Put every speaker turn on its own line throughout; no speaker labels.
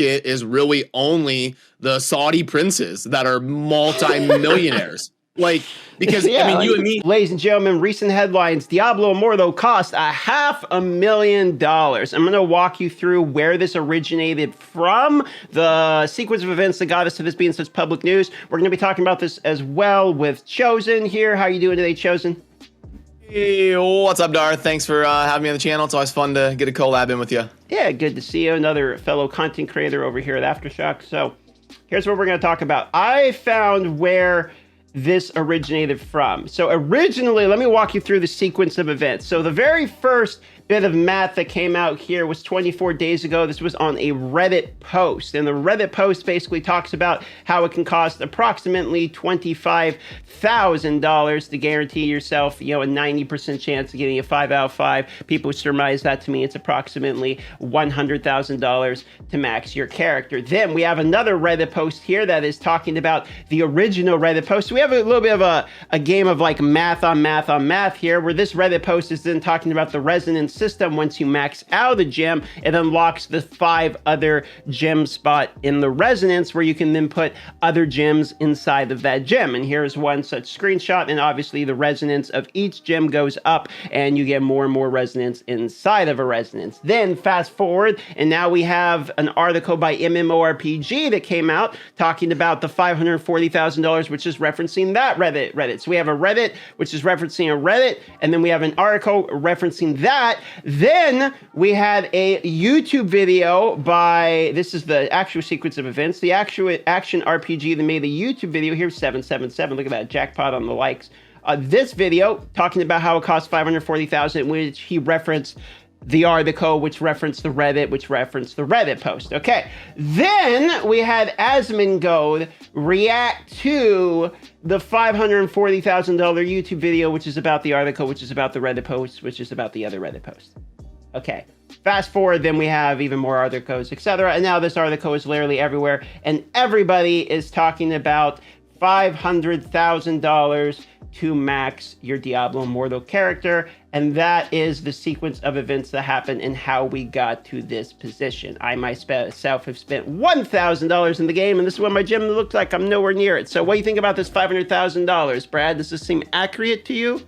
is really only the Saudi princes that are multi-millionaires. Like, because
Yeah,
I mean,
like,
you and me.
ladies and gentlemen, recent headlines: Diablo Immortal cost $500,000. I'm going to walk you through where this originated from, the sequence of events that got us to this being such public news. We're going to be talking about this as well with Chosen here. How are you doing today, Chosen?
Hey, what's up, Dar? Thanks for having me on the channel. It's always fun to get a collab in with you.
Yeah, good to see you. Another fellow content creator over here at Aftershock. So here's what we're going to talk about. I found where this originated from. So originally, let me walk you through the sequence of events. So the very first bit of math that came out here was 24 days ago. This was on a Reddit post, and the Reddit post basically talks about how it can cost approximately $25,000 to guarantee yourself, a 90% chance of getting a 5 out of 5. People surmise that to me it's approximately $100,000 to max your character. Then we have another Reddit post here that is talking about the original Reddit post. So we have a little bit of a game of like math on math on math here, where this Reddit post is then talking about the resonance system. Once you max out the gem, it unlocks the 5 other gem spot in the resonance, where you can then put other gems inside of that gem. And here's one such screenshot, and obviously the resonance of each gem goes up and you get more and more resonance inside of a resonance. Then fast forward, and now we have an article by MMORPG that came out talking about the $540,000, which is referencing that Reddit. So we have a Reddit which is referencing a Reddit, and then we have an article referencing that. Then we had a YouTube video by, this is the actual sequence of events, the actual action RPG that made the YouTube video. Here's 777. Look at that jackpot on the likes. This video talking about how it cost $540,000, in which he referenced the article, which referenced the Reddit, which referenced the Reddit post. Okay. Then we had Asmongold react to the $540,000 YouTube video, which is about the article, which is about the Reddit post, which is about the other Reddit post. Okay. Fast forward, then we have even more articles, etc. And now this article is literally everywhere, and everybody is talking about $500,000 to max your Diablo Immortal character, and that is the sequence of events that happened and how we got to this position. I myself have spent $1,000 in the game, and this is what my gem looks like. I'm nowhere near it. So what do you think about this $500,000, Brad? Does this seem accurate to you?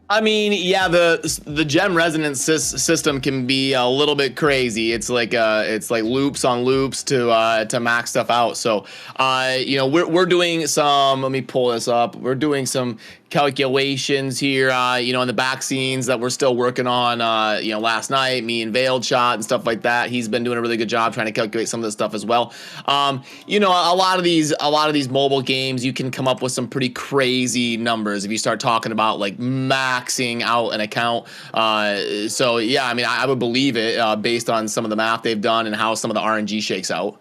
I mean, yeah, the gem resonance system can be a little bit crazy. It's like loops on loops to max stuff out. So, we're doing some. Let me pull this up. We're doing some calculations here, in the back scenes that we're still working on, last night, me and Veiled shot and stuff like that. He's been doing a really good job trying to calculate some of this stuff as well. A lot of these mobile games, you can come up with some pretty crazy numbers if you start talking about like maxing out an account. So yeah, I mean, I would believe it based on some of the math they've done and how some of the RNG shakes out.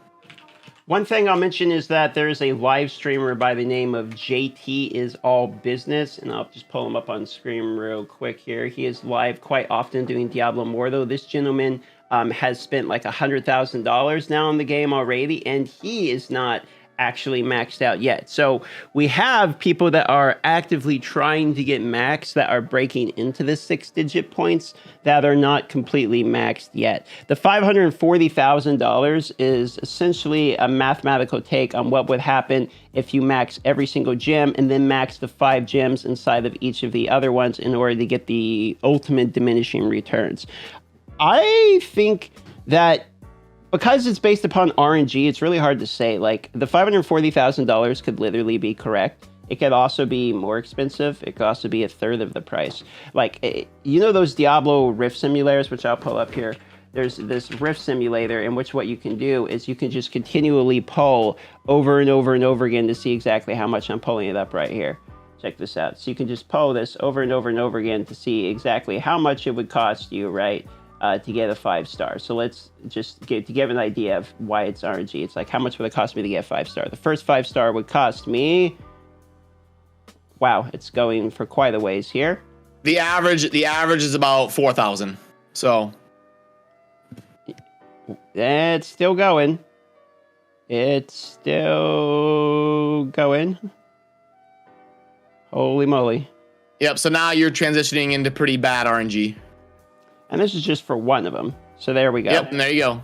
One thing I'll mention is that there's a live streamer by the name of JT is All Business, and I'll just pull him up on screen real quick here. He is live quite often doing Diablo Immortal. This gentleman has spent like $100,000 now in the game already, and he is not actually maxed out yet. So we have people that are actively trying to get maxed that are breaking into the 6-digit points that are not completely maxed yet. The $540,000 is essentially a mathematical take on what would happen if you max every single gem and then max the 5 gems inside of each of the other ones in order to get the ultimate diminishing returns. I think that because it's based upon RNG, it's really hard to say. Like, the $540,000 could literally be correct. It could also be more expensive. It could also be a third of the price. Like, those Diablo Rift simulators, which I'll pull up here. There's this Rift simulator in which what you can do is you can just continually pull over and over and over again to see exactly how much. I'm pulling it up right here. Check this out. So you can just pull this over and over and over again to see exactly how much it would cost you, right? To get a 5-star. So let's just to give an idea of why it's RNG. It's like, how much would it cost me to get a 5-star? The first 5-star would cost me, wow, it's going for quite a ways here.
The average is about 4,000. So
it's still going. It's still going. Holy moly.
Yep, so now you're transitioning into pretty bad RNG.
And this is just for one of them. So there we go.
Yep, and there you go.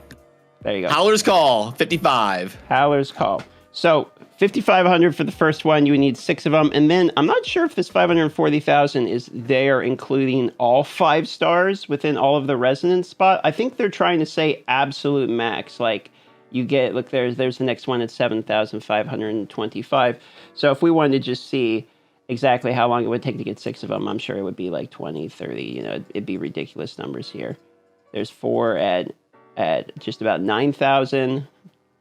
There you go.
Howler's Call, 55.
Howler's Call. So 5,500 for the first one. You would need 6 of them. And then I'm not sure if this 540,000 is there including all 5 stars within all of the resonance spot. I think they're trying to say absolute max. Like you get, look, there's the next one at 7,525. So if we wanted to just see exactly how long it would take to get 6 of them, I'm sure it would be like 20, 30, you know, it'd be ridiculous numbers here. There's 4 at just about 9,000.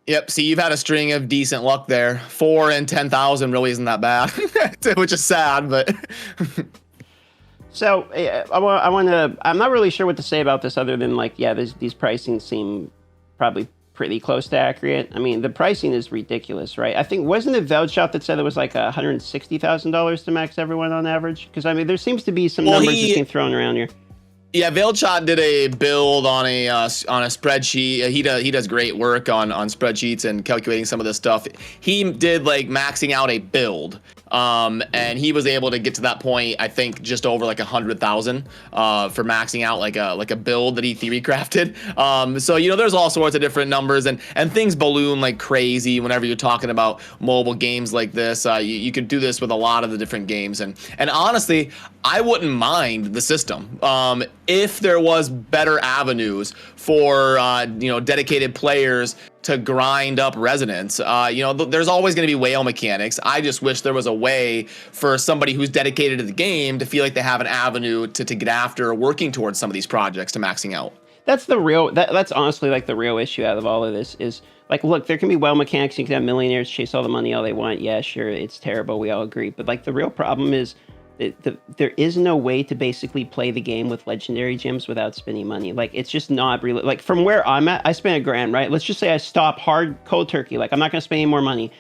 Yep. See, you've had a string of decent luck there. 4 and 10,000 really isn't that bad, which is sad, but.
So I'm not really sure what to say about this other than like, yeah, these pricing seem probably pretty close to accurate. I mean, the pricing is ridiculous, right? I think, wasn't it Veldshot that said it was like $160,000 to max everyone on average? Because I mean, there seems to be some numbers just being thrown around here.
Yeah, Veilshot did a build on a spreadsheet. He does great work on spreadsheets and calculating some of this stuff. He did like maxing out a build, and he was able to get to that point. I think just over like 100,000 for maxing out like a build that he theory crafted. So you know, there's all sorts of different numbers and things balloon like crazy whenever you're talking about mobile games like this. You could do this with a lot of the different games, and honestly, I wouldn't mind the system. If there was better avenues for dedicated players to grind up resonance, there's always going to be whale mechanics. I just wish there was a way for somebody who's dedicated to the game to feel like they have an avenue to get after working towards some of these projects to maxing out.
That's that's honestly like the real issue out of all of this is like, look, there can be whale mechanics. You can have millionaires chase all the money all they want. Yeah, sure, it's terrible. We all agree. But like the real problem is there is no way to basically play the game with legendary gems without spending money. Like, it's just not really, like, from where I'm at, I spent $1,000, right? Let's just say I stop hard cold turkey. Like, I'm not going to spend any more money.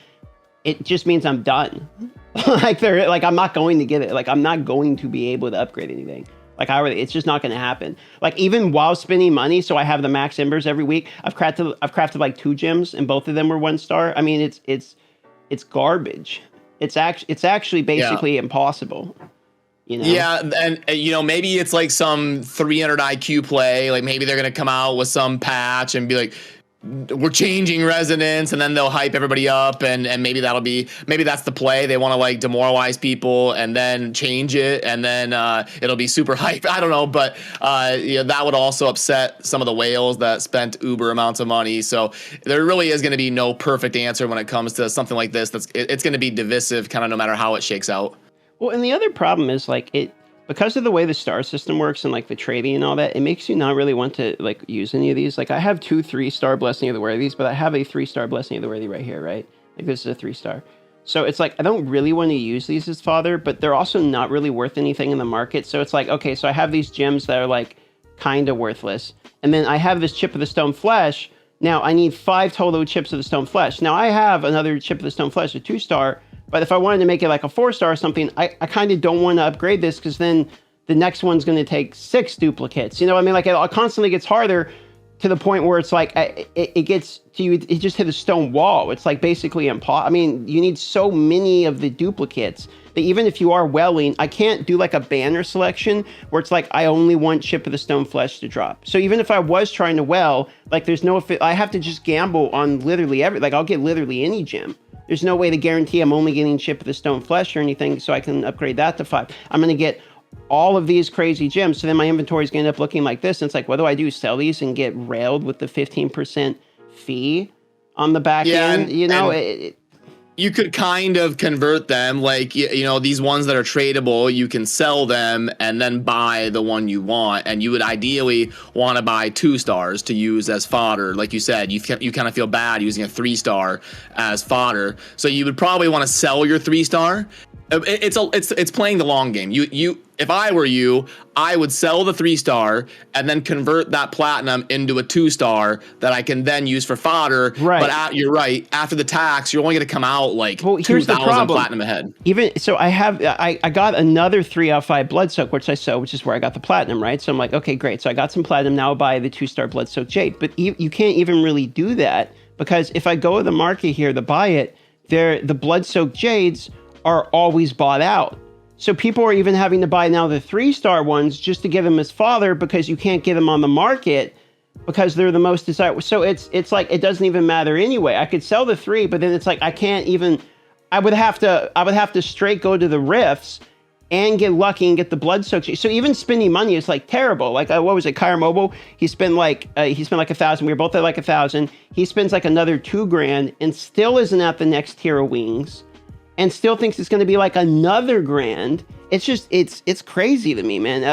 It just means I'm done. I'm not going to get it. Like, I'm not going to be able to upgrade anything. Like, it's just not going to happen. Like, even while spending money, so I have the max embers every week, I've crafted like 2 gems, and both of them were 1 star. I mean, it's garbage. It's actually basically impossible. You know?
Yeah, and maybe it's like some 300 IQ play. Like maybe they're gonna come out with some patch and be like, we're changing resonance, and then they'll hype everybody up, and maybe that's the play. They want to like demoralize people and then change it, and then it'll be super hype. I don't know, but that would also upset some of the whales that spent uber amounts of money. So there really is going to be no perfect answer when it comes to something like this. It's going to be divisive, kind of no matter how it shakes out.
Well, and the other problem is like because of the way the star system works and like the trading and all that, it makes you not really want to like use any of these. Like I have 2 3-star Blessing of the Worthies, but I have a 3-star Blessing of the Worthy right here, right? Like this is a 3-star. So it's like, I don't really want to use these as fodder, but they're also not really worth anything in the market. So it's like, okay, so I have these gems that are like kind of worthless. And then I have this Chip of the Stone Flesh. Now I need 5 total Chips of the Stone Flesh. Now I have another Chip of the Stone Flesh, a 2-star, but if I wanted to make it like a 4-star or something, I kind of don't want to upgrade this because then the next one's going to take 6 duplicates. You know what I mean? Like it constantly gets harder to the point where it's like it gets to you. It just hit a stone wall. It's like basically impossible. I mean, you need so many of the duplicates that even if you are welling, I can't do like a banner selection where it's like I only want Chip of the Stone Flesh to drop. So even if I was trying to well, like there's no, I have to just gamble on literally I'll get literally any gem. There's no way to guarantee I'm only getting Chip of the Stone Flesh or anything, so I can upgrade that to 5. I'm going to get all of these crazy gems, so then my inventory is going to end up looking like this. And it's like, what do I do? Sell these and get railed with the 15% fee on the back end?
You could kind of convert them, like, these ones that are tradable, you can sell them and then buy the one you want. And you would ideally want to buy 2 stars to use as fodder. Like you said, you kind of feel bad using a 3-star as fodder. So you would probably want to sell your 3-star. It's playing the long game. If I were you, I would sell the 3-star and then convert that platinum into a 2-star that I can then use for fodder.
Right.
But you're right. After the tax, you're only going to come out like 2,000 platinum ahead.
Even so, I got another 3 out of 5 blood soak, which is where I got the platinum, right? So I'm like, okay, great. So I got some platinum. Now I'll buy the 2-star blood soak jade. But you can't even really do that because if I go to the market here to buy it, the blood soak jades are always bought out. So people are even having to buy now the 3-star ones just to get them as fodder because you can't get them on the market because they're the most desired. So it's like it doesn't even matter anyway. I could sell the 3, but then it's like I can't even. I would have to straight go to the rifts and get lucky and get the blood soaked. So even spending money is like terrible. Like what was it, Kyra Mobile? He spent like 1,000. We were both at like 1,000. He spends like another $2,000 and still isn't at the next tier of wings, and still thinks it's going to be like another grand. It's just it's crazy to me, man.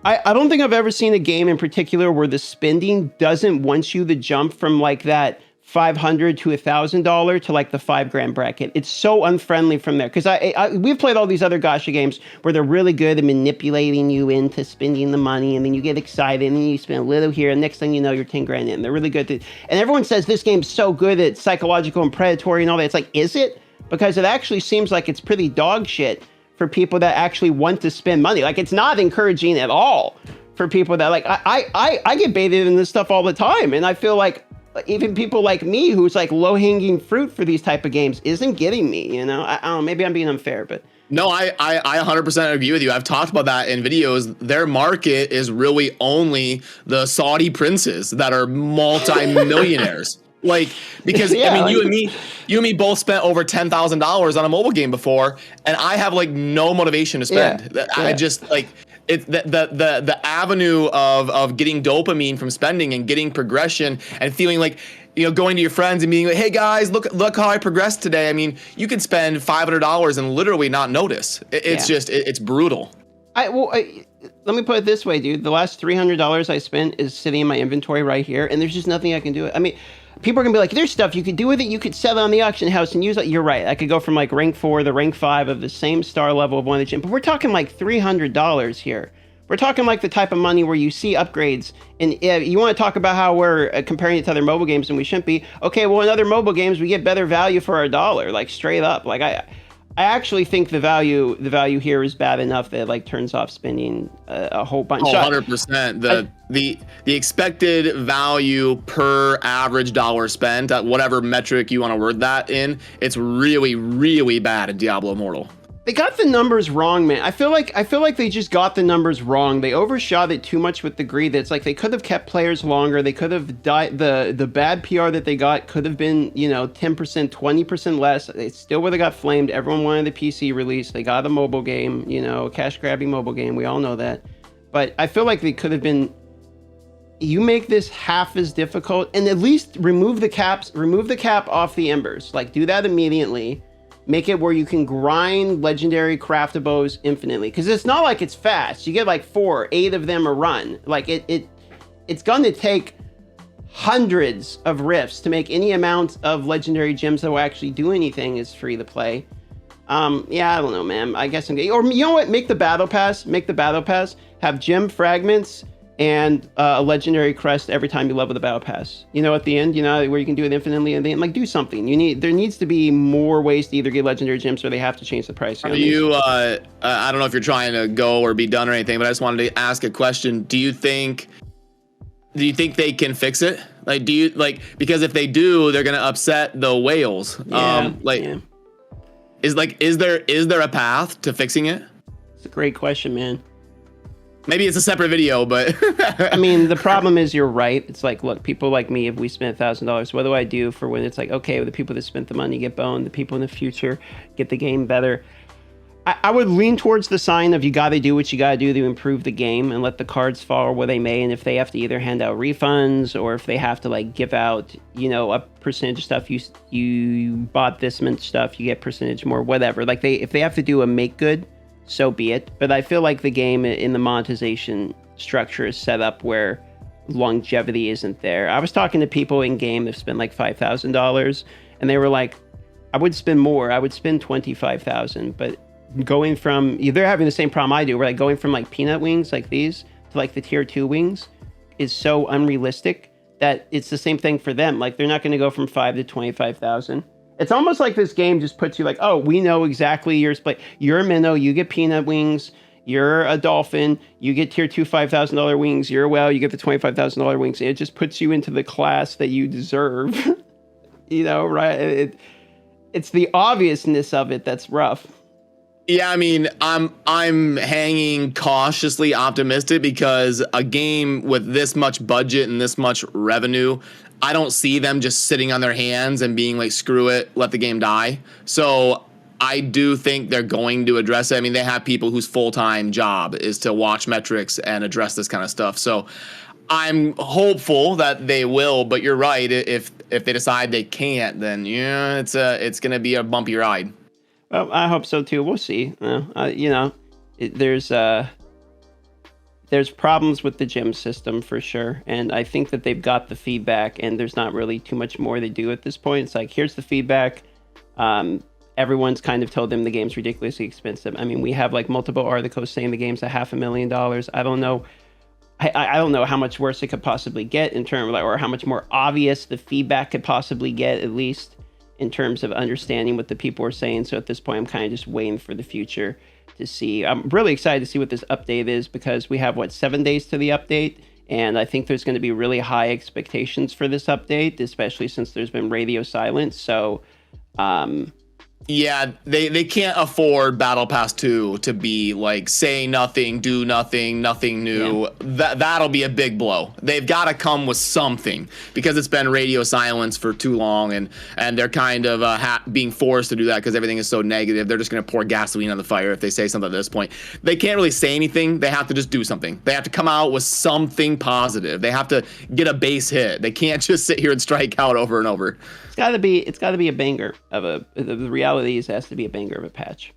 I don't think I've ever seen a game in particular where the spending doesn't want you to jump from like that $500 to $1,000 to like the $5,000 bracket. It's so unfriendly from there, because we've played all these other gacha games where they're really good at manipulating you into spending the money, and then you get excited and then you spend a little here, and next thing you know you're 10 grand in. They're really good and everyone says this game's so good at psychological and predatory and all that. It's like, is it? Because it actually seems like it's pretty dog shit for people that actually want to spend money. Like, it's not encouraging at all for people that like I get baited in this stuff all the time, and I feel like even people like me who's like low-hanging fruit for these type of games isn't getting me, you know? I don't know, maybe I'm being unfair, but
no, I 100% agree with you. I've talked about that in videos. Their market is really only the Saudi princes that are multi-millionaires. Like, because
yeah,
I mean, you and me both spent over $10,000 on a mobile game before, and I have like no motivation to spend.
Yeah,
I just like it. The avenue of getting dopamine from spending and getting progression and feeling like, you know, going to your friends and being like, hey guys, look how I progressed today. I mean, you could spend $500 and literally not notice. It's just it's brutal.
let me put it this way, dude. The last $300 I spent is sitting in my inventory right here, and there's just nothing I can do. I mean, people are gonna be like, there's stuff you could do with it. You could sell it on the auction house and use it. You're right. I could go from like rank 4 to rank 5 of the same star level of one of the gyms, but we're talking like $300 here. We're talking like the type of money where you see upgrades, and you want to talk about how we're comparing it to other mobile games, and we shouldn't be. Okay, well, in other mobile games, we get better value for our dollar, like straight up. Like I actually think the value here is bad enough that it like turns off spending a whole bunch.
Oh, 100%. The expected value per average dollar spent at whatever metric you want to word that in, it's really, really bad in Diablo Immortal.
They got the numbers wrong, man. I feel like they just got the numbers wrong. They overshot it too much with the greed. It's like they could have kept players longer. They could have died. The bad PR that they got could have been, 10%, 20% less. They still would have got flamed. Everyone wanted the PC release. They got a mobile game, cash grabbing mobile game. We all know that. But I feel like they could have been. You make this half as difficult, and at least remove the cap off the embers. Like, do that immediately. Make it where you can grind legendary craftables infinitely, because it's not like it's fast. You get like 8 of them a run. Like it's going to take hundreds of rifts to make any amount of legendary gems that will actually do anything is free to play. Yeah, I don't know, man. I guess or you know what? Make the battle pass. Have gem fragments and a legendary crest every time you level the battle pass. At the end, where you can do it infinitely, and then like do something. There needs to be more ways to either get legendary gems, or they have to change the price.
I don't know if you're trying to go or be done or anything, but I just wanted to ask a question. Do you think they can fix it? Like, because if they do, they're gonna upset the whales. Is there a path to fixing it?
It's a great question, man.
Maybe it's a separate video, but
I mean, the problem is you're right. It's like, look, people like me, if we spent $1,000, what do I do for when it's like, okay, well, the people that spent the money get boned, the people in the future get the game better. I would lean towards the sign of you got to do what you got to do to improve the game and let the cards fall where they may. And if they have to either hand out refunds, or if they have to like give out, a percentage of stuff you bought this much stuff, you get percentage more, whatever. Like if they have to do a make good, so be it. But I feel like the game in the monetization structure is set up where longevity isn't there. I was talking to people in game that spent like $5,000, and they were like, I would spend more. I would spend $25,000. But going from, they're having the same problem I do, where like going from like peanut wings like these to like the tier 2 wings is so unrealistic that it's the same thing for them. Like they're not going to go from 5 to 25,000. It's almost like this game just puts you like, oh, we know exactly your split. You're a minnow, you get peanut wings. You're a dolphin, you get tier 2 $5,000 wings. You're a whale, you get the $25,000 wings. And it just puts you into the class that you deserve. Right? It's the obviousness of it that's rough.
Yeah, I mean, I'm hanging cautiously optimistic because a game with this much budget and this much revenue, I don't see them just sitting on their hands and being like, screw it, let the game die. So I do think they're going to address it. I mean, they have people whose full-time job is to watch metrics and address this kind of stuff. So I'm hopeful that they will, but you're right. If they decide they can't, then yeah, it's gonna be a bumpy ride.
Well, I hope so too. We'll see. You know, there's problems with the gym system for sure, and I think that they've got the feedback, and there's not really too much more they do at this point. It's like, here's the feedback. Everyone's kind of told them the game's ridiculously expensive. I mean, we have like multiple articles saying the game's $500,000. I don't know. I don't know how much worse it could possibly get in terms of, like, or how much more obvious the feedback could possibly get, at least in terms of understanding what the people are saying. So at this point, I'm kind of just waiting for the future to see. I'm really excited to see what this update is, because we have, 7 days to the update. And I think there's going to be really high expectations for this update, especially since there's been radio silence. So,
yeah, they can't afford Battle Pass 2 to be like say nothing, do nothing, nothing new. Yeah. That'll be a big blow. They've got to come with something, because it's been radio silence for too long, and they're kind of being forced to do that because everything is so negative. They're just going to pour gasoline on the fire if they say something at this point. They can't really say anything. They have to just do something. They have to come out with something positive. They have to get a base hit. They can't just sit here and strike out over and over.
It's got to be a banger of the reality is it has to be a banger of a patch.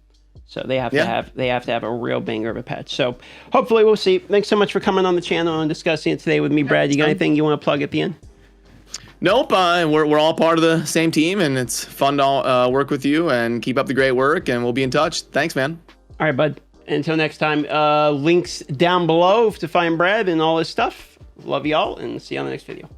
So they have to have a real banger of a patch. So hopefully we'll see. Thanks so much for coming on the channel and discussing it today with me, Brad. You got anything you want to plug at the end?
Nope. We're all part of the same team, and it's fun to work with you, and keep up the great work, and we'll be in touch. Thanks, man.
All right, bud. Until next time, links down below to find Brad and all his stuff. Love y'all, and see you on the next video.